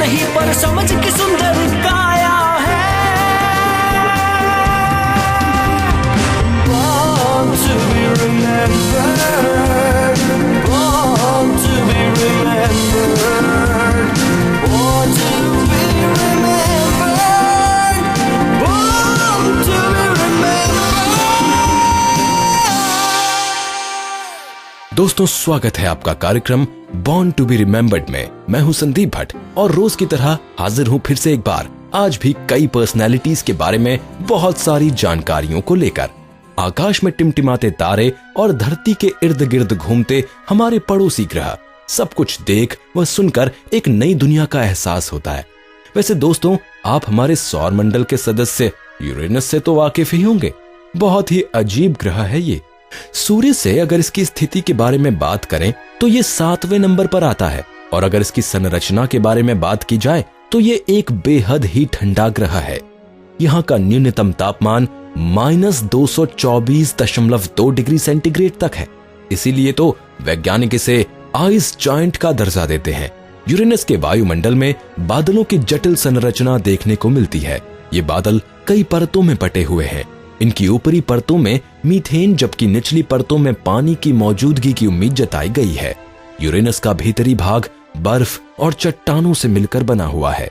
नहीं पर समझ की सुंदर काया है। Born to be remembered, born to be remembered, born to be remembered, born to be remembered। दोस्तों, स्वागत है आपका कार्यक्रम बॉर्न टू बी रिमेम्बर्ड में। मैं हूं संदीप भट्ट और रोज की तरह हाजिर हूं फिर से एक बार, आज भी कई पर्सनैलिटीज के बारे में बहुत सारी जानकारियों को लेकर। आकाश में टिमटिमाते तारे और धरती के इर्द गिर्द घूमते हमारे पड़ोसी ग्रह, सब कुछ देख व सुनकर एक नई दुनिया का एहसास होता है। वैसे दोस्तों, आप हमारे सौर मंडल के सदस्य यूरेनस से तो वाकिफ ही होंगे। बहुत ही अजीब ग्रह है ये। सूर्य से अगर इसकी स्थिति के बारे में बात करें तो ये 7वें नंबर पर आता है, और अगर इसकी संरचना के बारे में बात की जाए तो ये एक बेहद ही ठंडा ग्रह है। यहाँ का न्यूनतम तापमान -224.2 डिग्री सेंटीग्रेड तक है। इसीलिए तो वैज्ञानिक इसे आइस जायंट का दर्जा देते हैं। यूरेनस के वायुमंडल में बादलों की जटिल संरचना देखने को मिलती है। ये बादल कई परतों में बटे हुए हैं। इनकी ऊपरी परतों में मीथेन, जबकि निचली परतों में पानी की मौजूदगी की उम्मीद जताई गई है। यूरेनस का भीतरी भाग बर्फ और चट्टानों से मिलकर बना हुआ है।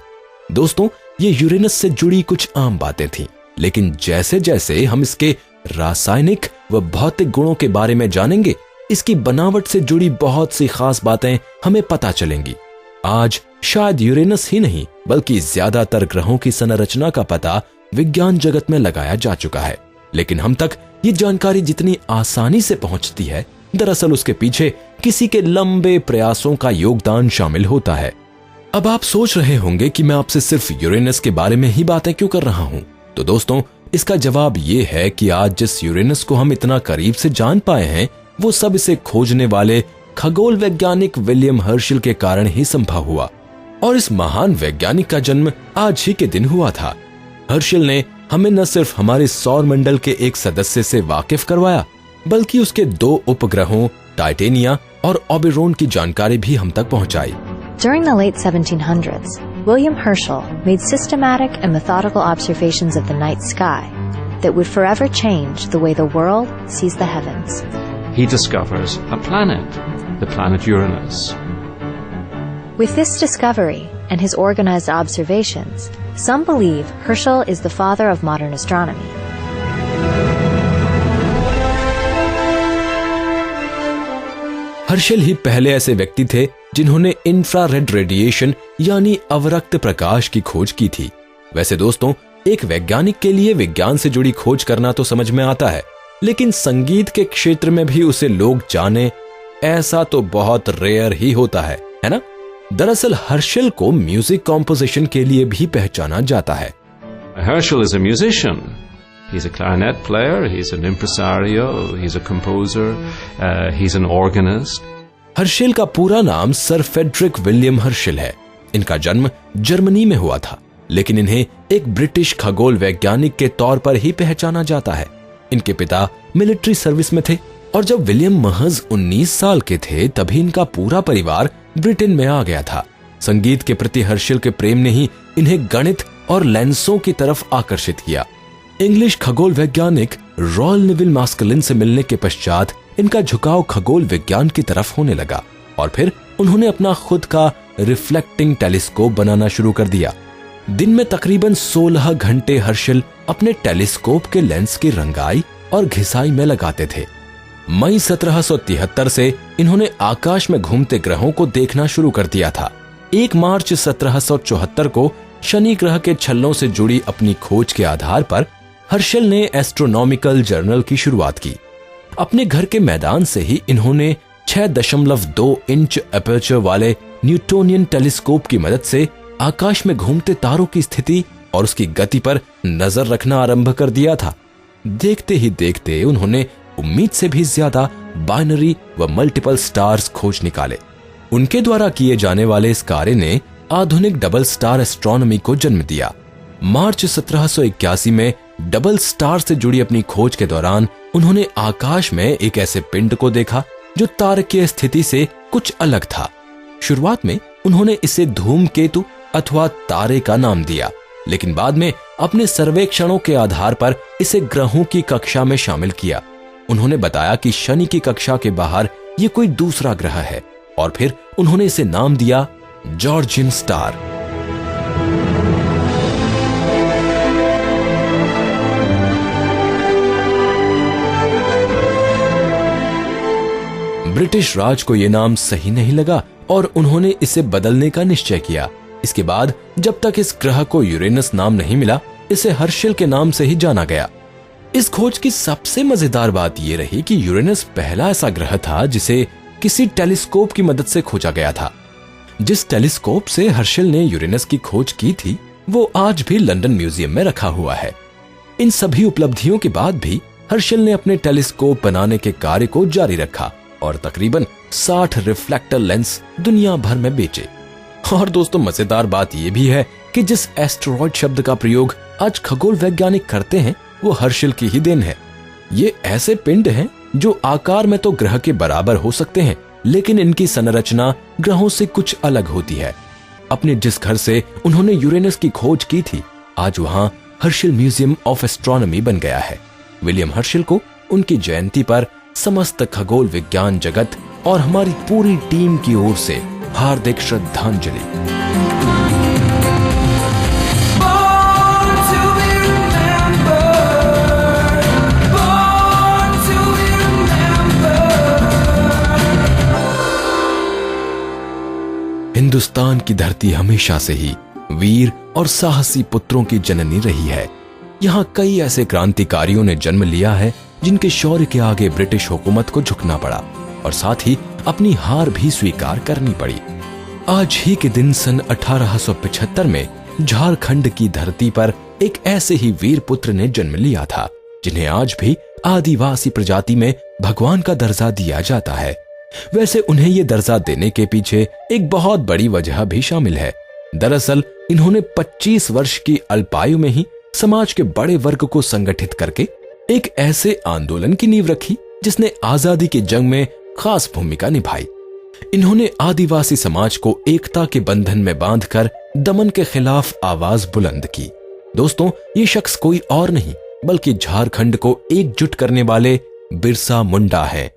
दोस्तों, ये यूरेनस से जुड़ी कुछ आम बातें थीं, लेकिन जैसे जैसे हम इसके रासायनिक व भौतिक गुणों के बारे में जानेंगे, इसकी बनावट से जुड़ी बहुत सी खास बातें हमें पता चलेंगी। आज शायद यूरेनस ही नहीं बल्कि ज्यादातर ग्रहों की संरचना का पता विज्ञान जगत में लगाया जा चुका है, लेकिन हम तक ये जानकारी जितनी आसानी से पहुंचती है, दरअसल उसके पीछे किसी के लंबे प्रयासों का योगदान शामिल होता है। अब आप सोच रहे होंगे कि मैं आपसे सिर्फ यूरेनस के बारे में ही बातें क्यों कर रहा हूं। तो दोस्तों, इसका जवाब ये है कि आज जिस यूरेनस को हम इतना करीब से जान पाए हैं, वो सब इसे खोजने वाले खगोल वैज्ञानिक विलियम हर्शल के कारण ही संभव हुआ। और इस महान वैज्ञानिक का जन्म आज ही के दिन हुआ था। हर्शल ने हमें न सिर्फ हमारे सौर मंडल के एक सदस्य से वाकिफ करवाया, बल्कि उसके 2 उपग्रहों टाइटेनिया और ओबेरोन की जानकारी भी हम तक पहुंचाई। During the late 1700s, William Herschel made systematic and methodical observations of the night sky that would forever change the way the world sees the heavens. He discovers a planet, the planet Uranus. With this discovery and his organized observations, some believe Herschel is the father of modern astronomy. Herschel ही पहले ऐसे व्यक्ति थे जिन्होंने infrared radiation यानी अवरक्त प्रकाश की खोज की थी। वैसे दोस्तों, एक वैज्ञानिक के लिए विज्ञान से जुड़ी खोज करना तो समझ में आता है, लेकिन संगीत के क्षेत्र में भी उसे लोग जाने, ऐसा तो बहुत रेयर ही होता है ना? दरअसल हर्शल को म्यूजिक कॉम्पोजिशन के लिए भी पहचाना जाता है। Herschel is a musician. He's a clarinet player, he's an impresario, he's a composer, he's an organist. Herschel का पूरा नाम सर फेडरिक विलियम हर्शल है। इनका जन्म जर्मनी में हुआ था, लेकिन इन्हें एक ब्रिटिश खगोल वैज्ञानिक के तौर पर ही पहचाना जाता है। इनके पिता मिलिट्री सर्विस में थे और जब विलियम महज 19 साल के थे तभी इनका पूरा परिवार ब्रिटेन में आ गया था। संगीत के प्रति हर्शल के प्रेम ने ही इन्हें गणित और लेंसों की तरफ आकर्षित किया। इंग्लिश खगोल वैज्ञानिक रॉयल नेविल मास्कलिन से मिलने के पश्चात इनका झुकाव खगोल विज्ञान की तरफ होने लगा और फिर उन्होंने अपना खुद का रिफ्लेक्टिंग टेलीस्कोप बनाना शुरू कर दिया। दिन में तकरीबन 16 घंटे हर्शल अपने टेलीस्कोप के लेंस की रंगाई और घिसाई में लगाते थे। मई 1773 से इन्होंने आकाश में घूमते ग्रहों को देखना शुरू कर दिया था। 1 मार्च 1774 को शनि ग्रह के छल्लों से जुड़ी अपनी खोज के आधार पर हर्शल ने एस्ट्रोनॉमिकल जर्नल की शुरुआत की। अपने घर के मैदान से ही इन्होंने 6.2 इंच अपर्चर वाले न्यूटोनियन टेलीस्कोप की मदद से आकाश में घूमते तारों की स्थिति और उसकी गति पर नजर रखना आरंभ कर दिया था। देखते ही देखते उन्होंने उम्मीद से भी ज्यादा बाइनरी व मल्टीपल स्टार्स खोज निकाले। उनके द्वारा किए जाने वाले इस कार्य ने आधुनिक डबल स्टार एस्ट्रोनॉमी को जन्म दिया। मार्च 1781 में डबल स्टार से जुड़ी अपनी खोज के दौरान उन्होंने आकाश में एक ऐसे पिंड को देखा जो तारकीय स्थिति से कुछ अलग था। शुरुआत में उन्होंने इसे धूमकेतु अथवा तारे का नाम दिया, लेकिन बाद में अपने सर्वेक्षणों के आधार पर इसे ग्रहों की कक्षा में शामिल किया। उन्होंने बताया कि शनि की कक्षा के बाहर ये कोई दूसरा ग्रह है और फिर उन्होंने इसे नाम दिया जॉर्जियन स्टार। ब्रिटिश राज को यह नाम सही नहीं लगा और उन्होंने इसे बदलने का निश्चय किया। इसके बाद जब तक इस ग्रह को यूरेनस नाम नहीं मिला, इसे हर्शल के नाम से ही जाना गया। इस खोज की सबसे मजेदार बात यह रही कि यूरेनस पहला ऐसा ग्रह था जिसे किसी टेलीस्कोप की मदद से खोजा गया था। जिस टेलीस्कोप से हर्शल ने यूरेनस की खोज की थी वो आज भी लंदन म्यूजियम में रखा हुआ है। इन सभी उपलब्धियों के बाद भी हर्शल ने अपने टेलीस्कोप बनाने के कार्य को जारी रखा और तकरीबन 60 रिफ्लेक्टर लेंस दुनिया भर में बेचे। और दोस्तों, मजेदार बात यह भी है कि जिस एस्टेरॉयड शब्द का प्रयोग आज खगोल वैज्ञानिक करते हैं वो हर्शल की ही देन है। ये ऐसे पिंड हैं जो आकार में तो ग्रह के बराबर हो सकते हैं, लेकिन इनकी संरचना ग्रहों से कुछ अलग होती है। अपने जिस घर से उन्होंने यूरेनस की खोज की थी, आज वहां हर्शल म्यूजियम ऑफ एस्ट्रोनॉमी बन गया है। विलियम हर्शल को उनकी जयंती पर समस्त खगोल विज्ञान जगत और हमारी पूरी टीम की ओर से हार्दिक श्रद्धांजलि। हिंदुस्तान की धरती हमेशा से ही वीर और साहसी पुत्रों की जननी रही है। यहाँ कई ऐसे क्रांतिकारियों ने जन्म लिया है जिनके शौर्य के आगे ब्रिटिश हुकूमत को झुकना पड़ा और साथ ही अपनी हार भी स्वीकार करनी पड़ी। आज ही के दिन सन 1875 में झारखंड की धरती पर एक ऐसे ही वीर पुत्र ने जन्म लिया था जिन्हें आज भी आदिवासी प्रजाति में भगवान का दर्जा दिया जाता है। वैसे उन्हें ये दर्जा देने के पीछे एक बहुत बड़ी वजह भी शामिल है। दरअसल इन्होंने 25 वर्ष की अल्पायु में ही समाज के बड़े वर्ग को संगठित करके एक ऐसे आंदोलन की नींव रखी जिसने आजादी की जंग में खास भूमिका निभाई। इन्होंने आदिवासी समाज को एकता के बंधन में बांधकर दमन के खिलाफ आवाज बुलंद की। दोस्तों, ये शख्स कोई और नहीं बल्कि झारखंड को एकजुट करने वाले बिरसा मुंडा है।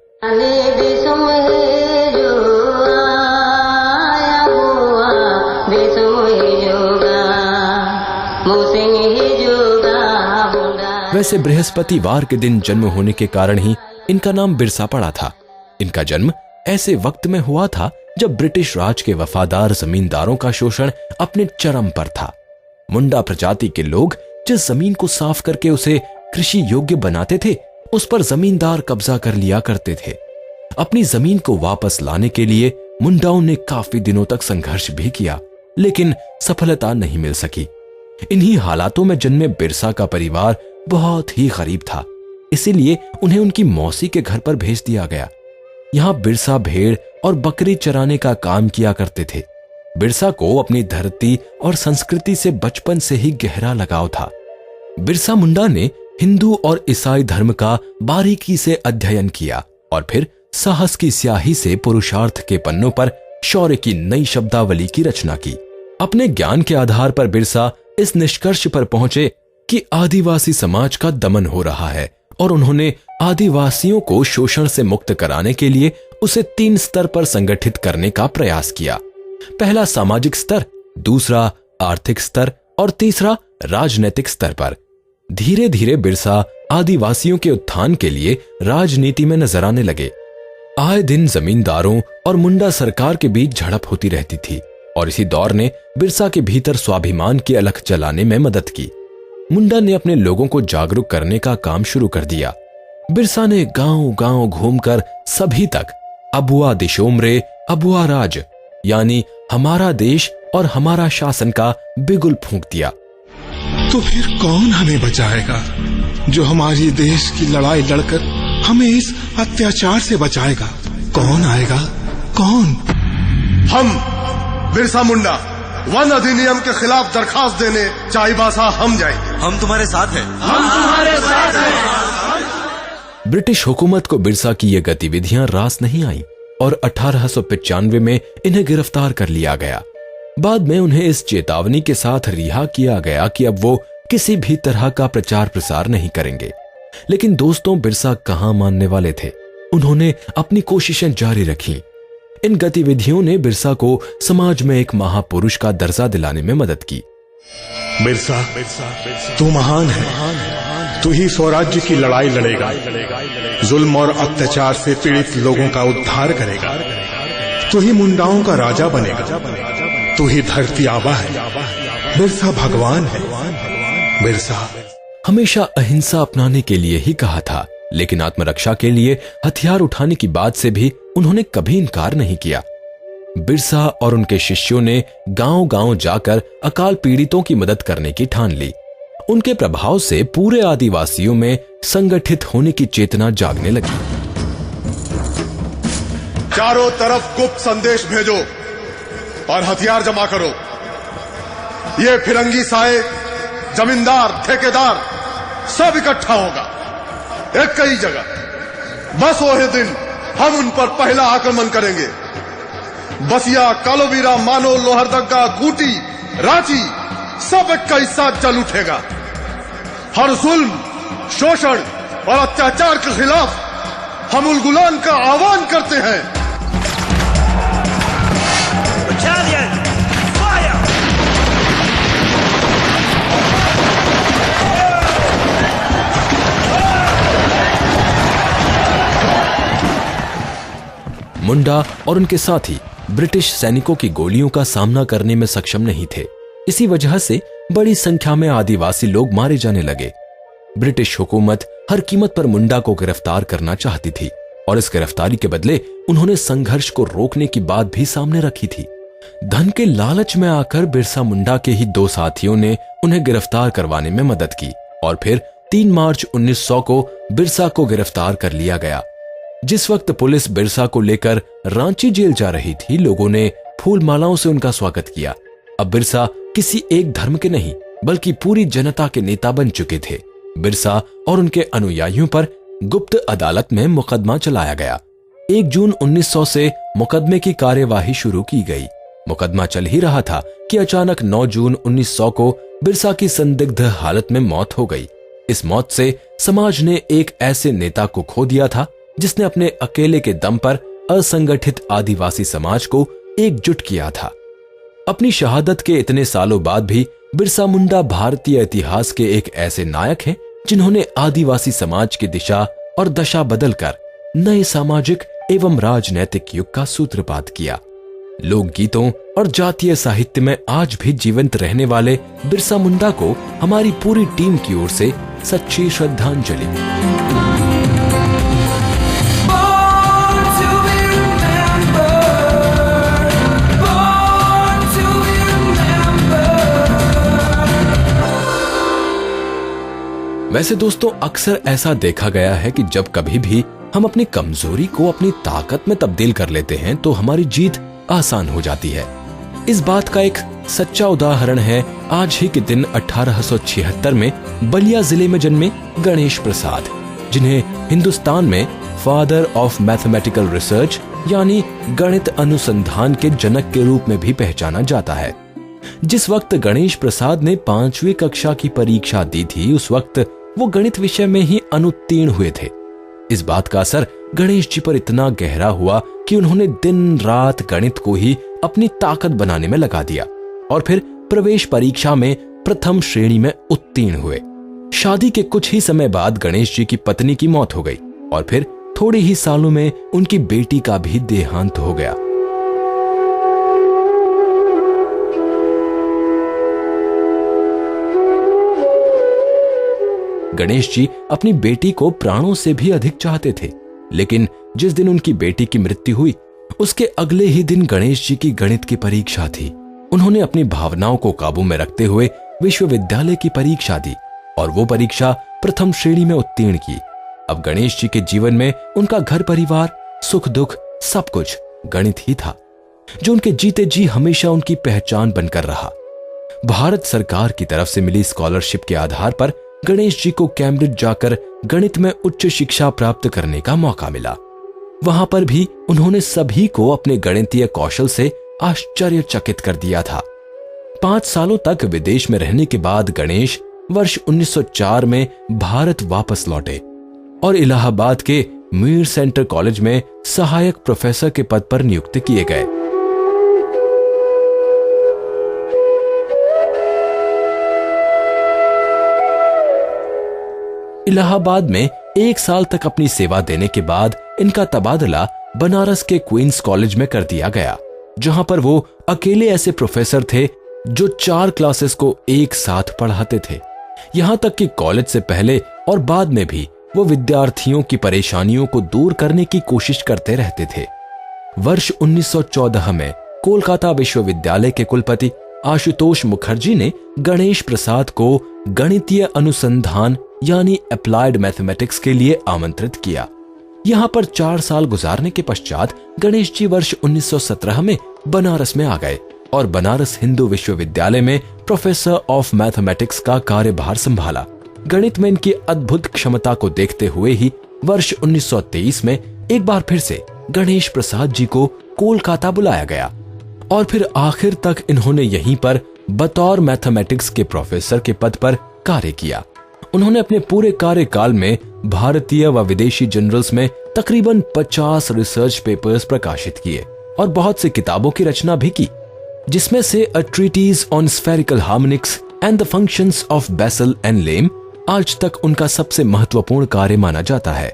वैसे बृहस्पतिवार के दिन जन्म होने के कारण ही इनका नाम बिरसा पड़ा था। इनका जन्म ऐसे वक्त में हुआ था जब ब्रिटिश राज के वफादार जमींदारों का शोषण अपने चरम पर था। मुंडा प्रजाति के लोग जिस जमीन को साफ करके उसे कृषि योग्य बनाते थे, उस पर जमींदार कब्जा कर लिया करते थे। अपनी जमीन को वापस लाने के लिए मुंडाओं ने काफी दिनों तक संघर्ष भी किया, लेकिन सफलता नहीं मिल सकी। इन्हीं हालातों में जन्मे बिरसा का परिवार बहुत ही गरीब था, इसीलिए उन्हें उनकी मौसी के घर पर भेज दिया गया। यहाँ बिरसा भेड़ और बकरी चराने का काम किया करते थे। बिरसा को अपनी धरती और संस्कृति से बचपन से ही गहरा लगाव था। बिरसा मुंडा ने हिंदू और ईसाई धर्म का बारीकी से अध्ययन किया और फिर साहस की स्याही से पुरुषार्थ के पन्नों पर शौर्य की नई शब्दावली की रचना की। अपने ज्ञान के आधार पर बिरसा इस निष्कर्ष पर पहुंचे कि आदिवासी समाज का दमन हो रहा है और उन्होंने आदिवासियों को शोषण से मुक्त कराने के लिए उसे 3 स्तर पर संगठित करने का प्रयास किया। पहला सामाजिक स्तर, दूसरा आर्थिक स्तर और तीसरा राजनीतिक स्तर पर। धीरे धीरे बिरसा आदिवासियों के उत्थान के लिए राजनीति में नजर आने लगे। आए दिन जमींदारों और मुंडा सरकार के बीच झड़प होती रहती थी और इसी दौर ने बिरसा के भीतर स्वाभिमान की अलख जलाने में मदद की। मुंडा ने अपने लोगों को जागरूक करने का काम शुरू कर दिया। बिरसा ने गांव-गांव घूमकर सभी तक अबुआ दिशोमरे अबुआ राज यानी हमारा देश और हमारा शासन का बिगुल फूंक दिया। तो फिर कौन हमें बचाएगा, जो हमारी देश की लड़ाई लड़कर हमें इस अत्याचार से बचाएगा? कौन आएगा? कौन? हम बिरसा मुंडा वन अधिनियम के खिलाफ दरखास्त देने चाईबासा हम जाएंगे। हम तुम्हारे साथ हैं। हम तुम्हारे साथ हैं। ब्रिटिश हुकूमत को बिरसा की ये गतिविधियां रास नहीं आई और 1895 में इन्हें गिरफ्तार कर लिया गया। बाद में उन्हें इस चेतावनी के साथ रिहा किया गया कि अब वो किसी भी तरह का प्रचार प्रसार नहीं करेंगे। लेकिन दोस्तों, बिरसा कहां मानने वाले थे। उन्होंने अपनी कोशिशें जारी रखीं। इन गतिविधियों ने बिरसा को समाज में एक महापुरुष का दर्जा दिलाने में मदद की। बिरसा, तू महान है। तू ही स्वराज्य की लड़ाई लड़ेगा, जुल्म और अत्याचार से पीड़ित लोगों का उद्धार करेगा। तू ही मुंडाओं का राजा बनेगा। तू ही धरती आबा है। बिरसा भगवान है। बिरसा हमेशा अहिंसा अपनाने के लिए ही कहा था, लेकिन आत्मरक्षा के लिए हथियार उठाने की बात से भी उन्होंने कभी इनकार नहीं किया। बिरसा और उनके शिष्यों ने गांव-गांव जाकर अकाल पीड़ितों की मदद करने की ठान ली। उनके प्रभाव से पूरे आदिवासियों में संगठित होने की चेतना जागने लगी। चारों तरफ गुप्त संदेश भेजो और हथियार जमा करो। ये फिरंगी साए, जमींदार, ठेकेदार सब इकट्ठा होगा एक कई जगह। बस वही दिन हम उन पर पहला आक्रमण करेंगे। बसिया, कालोबीरा, मानो, लोहरदगा, खूंटी, रांची सब एक का हिस्सा जल उठेगा। हर जुल्म, शोषण और अत्याचार के खिलाफ हम उलगुलान का आह्वान करते हैं। मुंडा और उनके साथी ब्रिटिश सैनिकों की गोलियों का सामना करने में सक्षम नहीं थे। इसी वजह से बड़ी संख्या में आदिवासी लोग मारे जाने लगे। ब्रिटिश हुकूमत हर कीमत पर मुंडा को गिरफ्तार करना चाहती थी और इस गिरफ्तारी के बदले उन्होंने संघर्ष को रोकने की बात भी सामने रखी थी। धन के लालच में आकर बिरसा मुंडा के ही दो साथियों ने उन्हें गिरफ्तार करवाने में मदद की और फिर 3 मार्च 1900 को बिरसा को गिरफ्तार कर लिया गया। जिस वक्त पुलिस बिरसा को लेकर रांची जेल जा रही थी, लोगों ने फूल मालाओं से उनका स्वागत किया। अब बिरसा किसी एक धर्म के नहीं बल्कि पूरी जनता के नेता बन चुके थे। बिरसा और उनके अनुयायियों पर गुप्त अदालत में मुकदमा चलाया गया। 1 जून 1900 से मुकदमे की कार्यवाही शुरू की गई। मुकदमा चल ही रहा था कि अचानक 9 जून 1900 को बिरसा की संदिग्ध हालत में मौत हो गई। इस मौत से समाज ने एक ऐसे नेता को खो दिया था जिसने अपने अकेले के दम पर असंगठित आदिवासी समाज को एकजुट किया था। अपनी शहादत के इतने सालों बाद भी बिरसा मुंडा भारतीय इतिहास के एक ऐसे नायक हैं जिन्होंने आदिवासी समाज की दिशा और दशा बदलकर नए सामाजिक एवं राजनैतिक युग का सूत्रपात किया। लोकगीतों और जातीय साहित्य में आज भी जीवंत रहने वाले बिरसा मुंडा को हमारी पूरी टीम की ओर से सच्ची श्रद्धांजलि। वैसे दोस्तों, अक्सर ऐसा देखा गया है कि जब कभी भी हम अपनी कमजोरी को अपनी ताकत में तब्दील कर लेते हैं तो हमारी जीत आसान हो जाती है। इस बात का एक सच्चा उदाहरण है आज ही के दिन 1876 में बलिया जिले में जन्मे गणेश प्रसाद, जिन्हें हिंदुस्तान में फादर ऑफ मैथमेटिकल रिसर्च यानी गणित अनुसंधान के जनक के रूप में भी पहचाना जाता है। जिस वक्त गणेश प्रसाद ने 5वीं कक्षा की परीक्षा दी थी, उस वक्त वो गणित विषय में ही अनुत्तीर्ण हुए थे। इस बात का असर गणेश जी पर इतना गहरा हुआ कि उन्होंने दिन रात गणित को ही अपनी ताकत बनाने में लगा दिया और फिर प्रवेश परीक्षा में प्रथम श्रेणी में उत्तीर्ण हुए। शादी के कुछ ही समय बाद गणेश जी की पत्नी की मौत हो गई और फिर थोड़े ही सालों में उनकी बेटी का भी देहांत हो गया। गणेश जी अपनी बेटी को प्राणों से भी अधिक चाहते थे। लेकिन जिस दिन उनकी बेटी की मृत्यु हुई, उसके अगले ही दिन गणेश जी की गणित की परीक्षा थी। उन्होंने अपनी भावनाओं को काबू में रखते हुए विश्वविद्यालय की परीक्षा दी और वो परीक्षा प्रथम श्रेणी में उत्तीर्ण की। अब गणेश जी के जीवन में उनका घर परिवार, सुख दुख, सब कुछ गणित ही था, जो उनके जीते जी हमेशा उनकी पहचान बनकर रहा। भारत सरकार की तरफ से मिली स्कॉलरशिप के आधार पर गणेश जी को कैम्ब्रिज जाकर गणित में उच्च शिक्षा प्राप्त करने का मौका मिला। वहां पर भी उन्होंने सभी को अपने गणितीय कौशल से आश्चर्यचकित कर दिया था। 5 सालों तक विदेश में रहने के बाद गणेश वर्ष 1904 में भारत वापस लौटे और इलाहाबाद के मीर सेंटर कॉलेज में सहायक प्रोफेसर के पद पर नियुक्त किए गए। इलाहाबाद में 1 साल तक अपनी सेवा देने के बाद इनका तबादला बनारस के क्वींस कॉलेज में कर दिया गया, जहां पर वो अकेले ऐसे प्रोफेसर थे जो 4 क्लासेस को एक साथ पढ़ाते थे। यहां तक कि कॉलेज से पहले और बाद में भी वो विद्यार्थियों की परेशानियों को दूर करने की कोशिश करते रहते थे। वर्ष 1914 में कोलकाता विश्वविद्यालय के कुलपति आशुतोष मुखर्जी ने गणेश प्रसाद को गणितीय अनुसंधान यानी अप्लाइड मैथमेटिक्स के लिए आमंत्रित किया। यहाँ पर 4 साल गुजारने के पश्चात गणेश जी वर्ष 1917 में बनारस में आ गए और बनारस हिंदू विश्वविद्यालय में प्रोफेसर ऑफ मैथमेटिक्स का कार्यभार संभाला। गणित में इनकी अद्भुत क्षमता को देखते हुए ही वर्ष 1923 में एक बार फिर से गणेश प्रसाद जी को कोलकाता बुलाया गया और फिर आखिर तक इन्होंने यहीं पर बतौर मैथमेटिक्स के प्रोफेसर के पद पर कार्य किया। उन्होंने अपने पूरे कार्यकाल में भारतीय व विदेशी जर्नल्स में तकरीबन 50 रिसर्च पेपर्स प्रकाशित किए और बहुत सी किताबों की रचना भी की, जिसमें से a treatise on spherical harmonics and the functions of Bessel and Lamé आज तक उनका सबसे महत्वपूर्ण कार्य माना जाता है।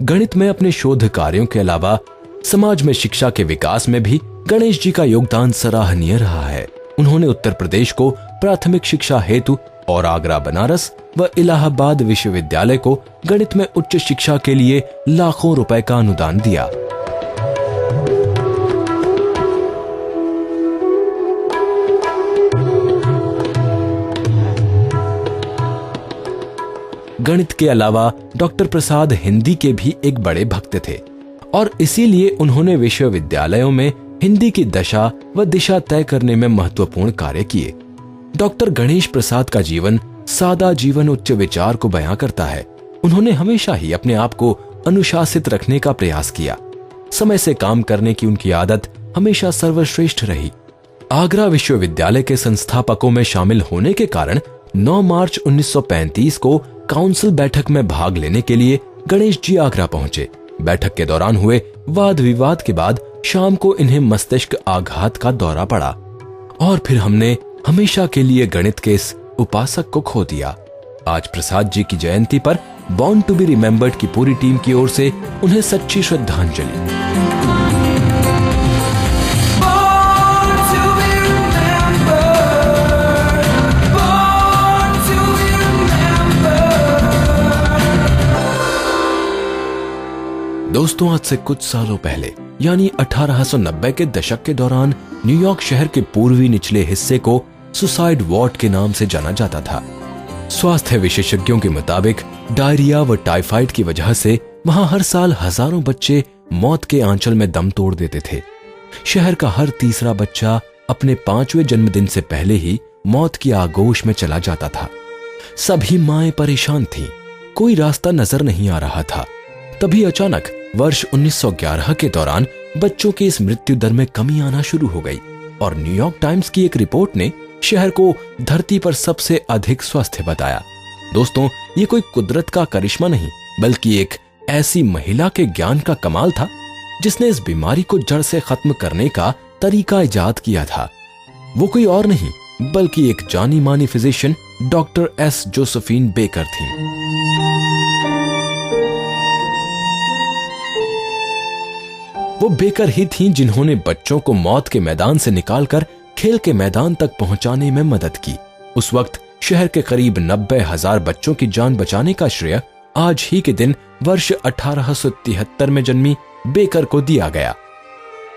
गणित में अपने शोध कार्यों के अलावा समाज में शिक्षा के विकास में भी गणेश जी का योगदान सराहनीय रहा है। उन्होंने उत्तर प्रदेश को प्राथमिक शिक्षा हेतु और आगरा, बनारस व इलाहाबाद विश्वविद्यालय को गणित में उच्च शिक्षा के लिए लाखों रुपए का अनुदान दिया। गणित के अलावा डॉक्टर प्रसाद हिंदी के भी एक बड़े भक्त थे और इसीलिए उन्होंने विश्वविद्यालयों में हिंदी की दशा व दिशा तय करने में महत्वपूर्ण कार्य किए। डॉक्टर गणेश प्रसाद का जीवन सादा जीवन उच्च विचार को बयां करता है। उन्होंने हमेशा ही अपने आप को अनुशासित रखने का प्रयास किया। समय से काम करने की उनकी आदत हमेशा सर्वश्रेष्ठ रही। आगरा विश्वविद्यालय के संस्थापकों में शामिल होने के कारण 9 मार्च 1935 को काउंसिल बैठक में भाग लेने के लिए गणेश जी आगरा पहुंचे। बैठक के दौरान हुए वाद विवाद के बाद शाम को इन्हें मस्तिष्क आघात का दौरा पड़ा और फिर हमने हमेशा के लिए गणित के इस उपासक को खो दिया। आज प्रसाद जी की जयंती पर बॉर्न टू बी रिमेम्बर्ड की पूरी टीम की ओर से उन्हें सच्ची श्रद्धांजलि। दोस्तों, आज से कुछ सालों पहले यानी 1890 के दशक के दौरान न्यूयॉर्क शहर के पूर्वी निचले हिस्से को सुसाइड वार्ड के नाम से जाना जाता था। स्वास्थ्य विशेषज्ञों के मुताबिक डायरिया व टाइफाइड की वजह से वहां हर साल हजारों बच्चे मौत के आंचल में दम तोड़ देते थे। शहर का हर तीसरा बच्चा अपने 5वें जन्मदिन से पहले ही मौत की आगोश में चला जाता था। सभी माएं परेशान थीं, कोई रास्ता नजर नहीं आ रहा था। तभी अचानक वर्ष 1911 के दौरान बच्चों की इस मृत्यु दर में कमी आना शुरू हो गई और न्यूयॉर्क टाइम्स की एक रिपोर्ट ने शहर को धरती पर सबसे अधिक स्वस्थ बताया। दोस्तों, ये कोई कुदरत का करिश्मा नहीं, बल्कि एक ऐसी महिला के ज्ञान का कमाल था जिसने इस बीमारी को जड़ से खत्म करने का तरीका इजाद किया था। वो कोई और नहीं बल्कि एक जानी मानी physician doctor S Josephine baker थी। वो बेकर ही थीं जिन्होंने बच्चों को मौत के मैदान से निकालकर खेल के मैदान तक पहुंचाने में मदद की। उस वक्त शहर के करीब 90,000 बच्चों की जान बचाने का श्रेय आज ही के दिन वर्ष 1873 में जन्मी बेकर को दिया गया।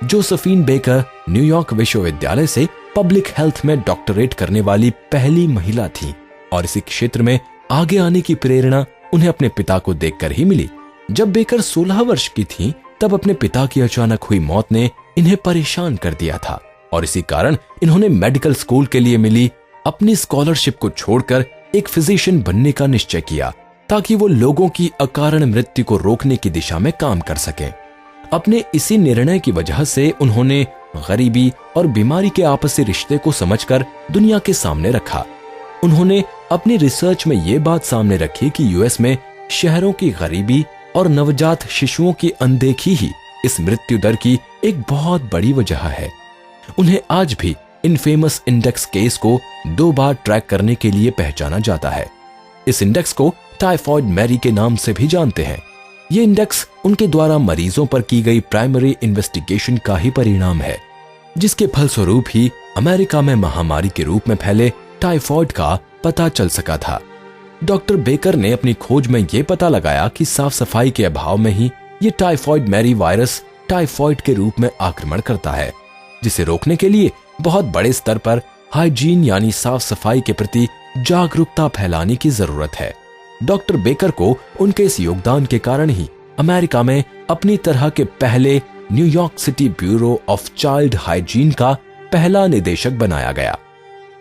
जोसेफिन बेकर न्यूयॉर्क विश्वविद्यालय से पब्लिक हेल्थ में डॉक्टरेट करने वाली पहली महिला थी और इसी क्षेत्र में आगे आने की प्रेरणा उन्हें अपने पिता को देखकर ही मिली। जब बेकर 16 वर्ष की थी तब अपने पिता की अचानक हुई मौत ने इन्हें परेशान कर दिया था और इसी कारण इन्होंने मेडिकल स्कूल के लिए मिली अपनी स्कॉलरशिप को छोड़कर एक फिजिशियन बनने का निश्चय किया ताकि वो लोगों की अकारण मृत्यु को रोकने की दिशा में काम कर सके। अपने इसी निर्णय की वजह से उन्होंने गरीबी और बीमारी के आपसी रिश्ते को समझकर दुनिया के सामने रखा। उन्होंने अपनी रिसर्च में ये बात सामने रखी कि यूएस में शहरों की गरीबी और नवजात शिशुओं की अनदेखी ही इस मृत्यु दर की एक बहुत बड़ी वजह है। उन्हें आज भी इनफेमस इंडेक्स केस को 2 बार ट्रैक करने के लिए पहचाना जाता है। इस इंडेक्स को टाइफॉइड मैरी के नाम से भी जानते हैं। ये इंडेक्स उनके द्वारा मरीजों पर की गई प्राइमरी इन्वेस्टिगेशन का ही परिणाम है, जिसके फलस्वरूप ही अमेरिका में महामारी के रूप में फैले टाइफॉइड का पता चल सका था। डॉक्टर बेकर ने अपनी खोज में यह पता लगाया कि साफ सफाई के अभाव में ही ये टाइफॉइड मैरी वायरस टाइफॉइड के रूप में आक्रमण करता है, जिसे रोकने के लिए बहुत बड़े स्तर पर हाइजीन यानी साफ सफाई के प्रति जागरूकता फैलाने की जरूरत है। डॉक्टर बेकर को उनके इस योगदान के कारण ही अमेरिका में अपनी तरह के पहले New York city bureau of child hygiene का पहला निदेशक बनाया गया।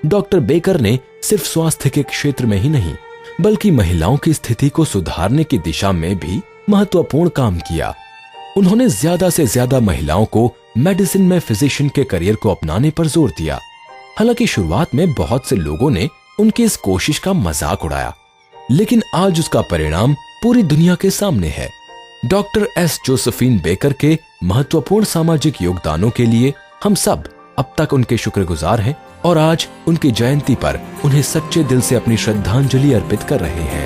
डॉक्टर बेकर ने सिर्फ स्वास्थ्य के क्षेत्र में ही नहीं बल्कि महिलाओं की स्थिति को सुधारने की दिशा में भी महत्वपूर्ण काम किया। उन्होंने ज्यादा से ज्यादा महिलाओं को मेडिसिन में फिजिशियन के करियर को अपनाने पर जोर दिया। हालांकि शुरुआत में बहुत से लोगों ने उनकी इस कोशिश का मजाक उड़ाया, लेकिन आज उसका परिणाम पूरी दुनिया के सामने है। डॉक्टर एस जोसेफिन बेकर के महत्वपूर्ण सामाजिक योगदानों के लिए हम सब अब तक उनके शुक्रगुजार हैं और आज उनकी जयंती पर उन्हें सच्चे दिल से अपनी श्रद्धांजलि अर्पित कर रहे हैं।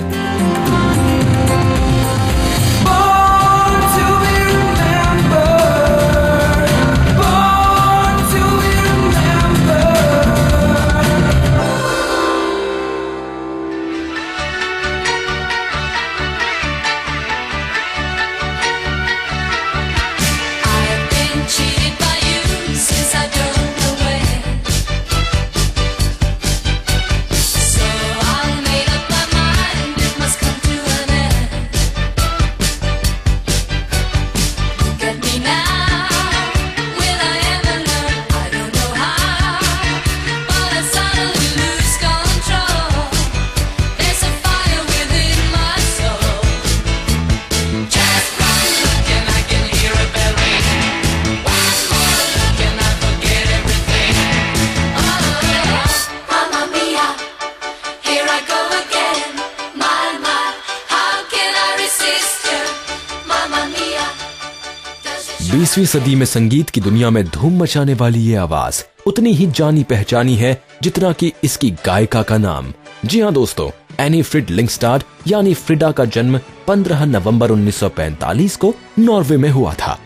बीसवीं सदी में संगीत की दुनिया में धूम मचाने वाली ये आवाज उतनी ही जानी पहचानी है जितना कि इसकी गायिका का नाम। जी हाँ दोस्तों, एनी फ्रिड लिंगस्टाड यानी फ्रिडा का जन्म 15 नवंबर 1945 को नॉर्वे में हुआ था।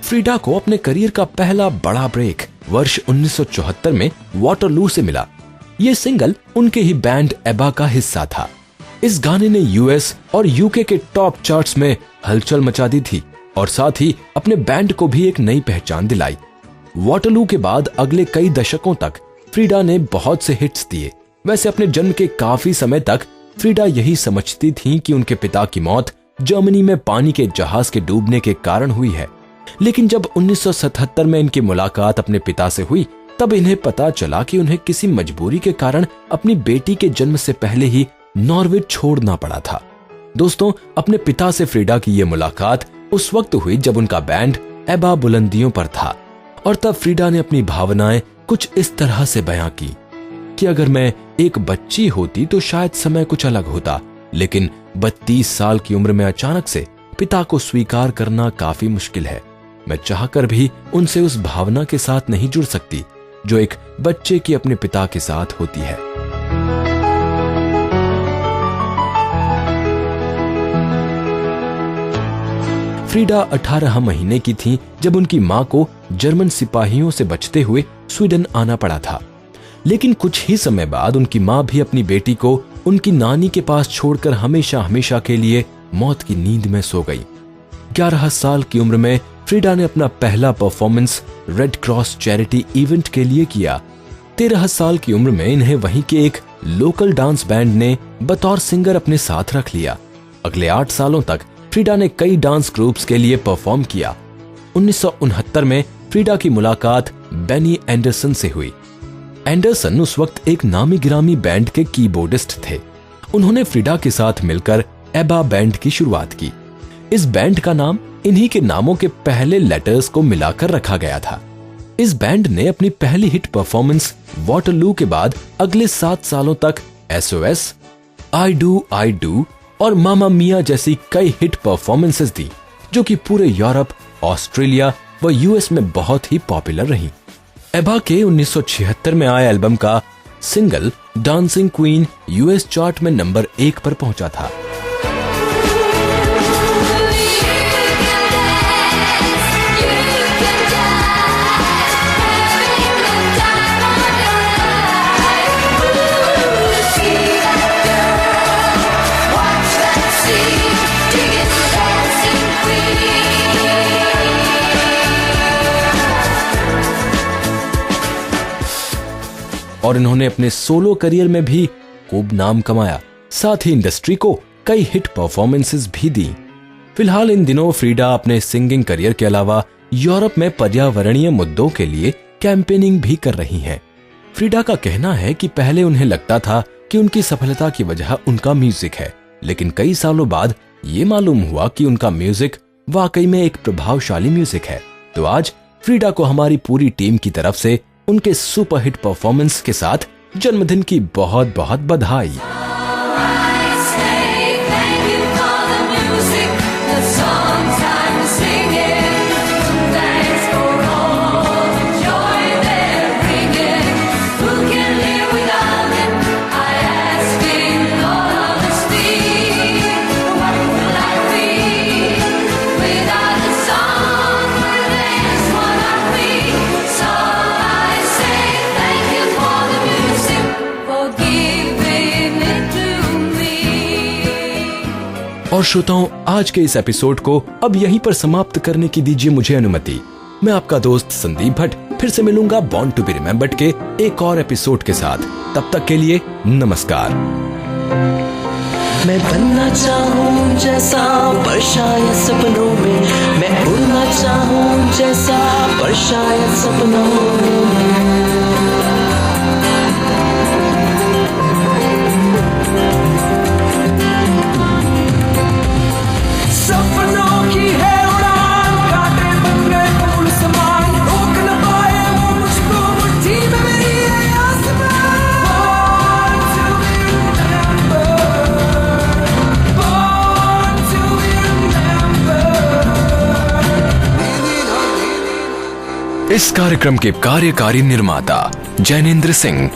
फ्रिडा को अपने करियर का पहला बड़ा ब्रेक वर्ष 1974 में वाटरलू से मिला। ये सिंगल उनके ही बैंड एबा का हिस्सा था। इस गाने ने यूएस और यूके के टॉप चार्ट्स में हलचल मचा दी थी और साथ ही अपने बैंड को भी एक नई पहचान दिलाई। वाटरलू के बाद अगले कई दशकों तक फ्रिडा ने बहुत से हिट्स दिए। वैसे अपने जन्म के काफी समय तक फ्रिडा यही समझती थी कि उनके पिता की मौत जर्मनी में पानी के जहाज के डूबने के कारण हुई है, लेकिन जब 1977 में इनकी मुलाकात अपने पिता से हुई तब इन्हें पता चला कि उन्हें किसी मजबूरी के कारण अपनी बेटी के जन्म से पहले ही नॉर्वे छोड़ना पड़ा था। दोस्तों, अपने पिता से फ्रिडा की यह मुलाकात उस वक्त हुई जब उनका बैंड एबा बुलंदियों पर था और तब फ्रिडा ने अपनी भावनाएं कुछ इस तरह से बयां की कि अगर मैं एक बच्ची होती तो शायद समय कुछ अलग होता, लेकिन 32 साल की उम्र में अचानक से पिता को स्वीकार करना काफी मुश्किल है। मैं चाहकर भी उनसे उस भावना के साथ नहीं जुड़ सकती जो एक बच्चे की अपने पिता के साथ होती है। फ्रिडा 18 महीने की थी जब उनकी मां को जर्मन सिपाहियों से बचते हुए स्वीडन आना पड़ा था। लेकिन कुछ ही समय बाद उनकी माँ भी अपनी बेटी को उनकी नानी के पास छोड़कर हमेशा हमेशा के लिए मौत की नींद में सो गई। 11 साल की उम्र में फ्रीडा ने अपना पहला performance red cross charity event के लिए किया। 13 साल की उम्र में इन्हें वहीं के एक लोकल डांस बैंड ने बतौर सिंगर अपने साथ रख लिया। अगले 8 सालों तक फ्रीडा ने कई डांस ग्रुप्स के लिए परफॉर्म किया। 1969 में फ्रीडा की मुलाकात बेनी एंडरसन से हुई। एंडरसन उस वक्त एक नामी गिरामी बैंड के कीबोर्डिस्ट थे। उन्होंने फ्रीडा के साथ मिलकर एबा बैंड की शुरुआत की। इस बैंड का नाम इन्हीं के नामों के पहले लेटर्स को मिलाकर रखा गया था। इस बैंड ने अपनी पहली हिट परफॉर्मेंस वाटरलू के बाद अगले 7 सालों तक SOS, आई डू और मामा मिया जैसी कई हिट परफॉर्मेंसेस दी, जो कि पूरे यूरोप, ऑस्ट्रेलिया व US में बहुत ही पॉपुलर रही। एबा के 1976 में आए एल्बम का single dancing queen US chart में नंबर 1 पर पहुंचा था। और इन्होंने अपने सोलो करियर में भी खूब नाम कमाया। साथ ही इंडस्ट्री को कई हिट परफॉर्मेंसेस भी दी। फिलहाल इन दिनों फ्रीडा अपने सिंगिंग करियर के अलावा यूरोप में पर्यावरणीय मुद्दों के लिए कैंपेनिंग भी कर रही हैं। फ्रीडा का कहना है कि पहले उन्हें लगता था कि उनकी सफलता की वजह उनका म्यूजिक है, लेकिन कई सालों बाद ये मालूम हुआ कि उनका म्यूजिक वाकई में एक प्रभावशाली म्यूजिक है। तो आज फ्रीडा को हमारी पूरी टीम की तरफ से उनके सुपरहिट परफॉर्मेंस के साथ जन्मदिन की बहुत बहुत बधाई। और श्रोताओं, आज के इस एपिसोड को अब यहीं पर समाप्त करने की दीजिए मुझे अनुमति। मैं आपका दोस्त संदीप भट्ट फिर से मिलूंगा बॉर्न टू बी रिमेम्बर्ड के एक और एपिसोड के साथ। तब तक के लिए नमस्कार। मैं बनना चाहूं जैसा पर शायद सपनों में, मैं उड़ना चाहूं जैसा पर शायद सपनों में। इस कार्यक्रम के कार्यकारी निर्माता जैनेंद्र सिंह,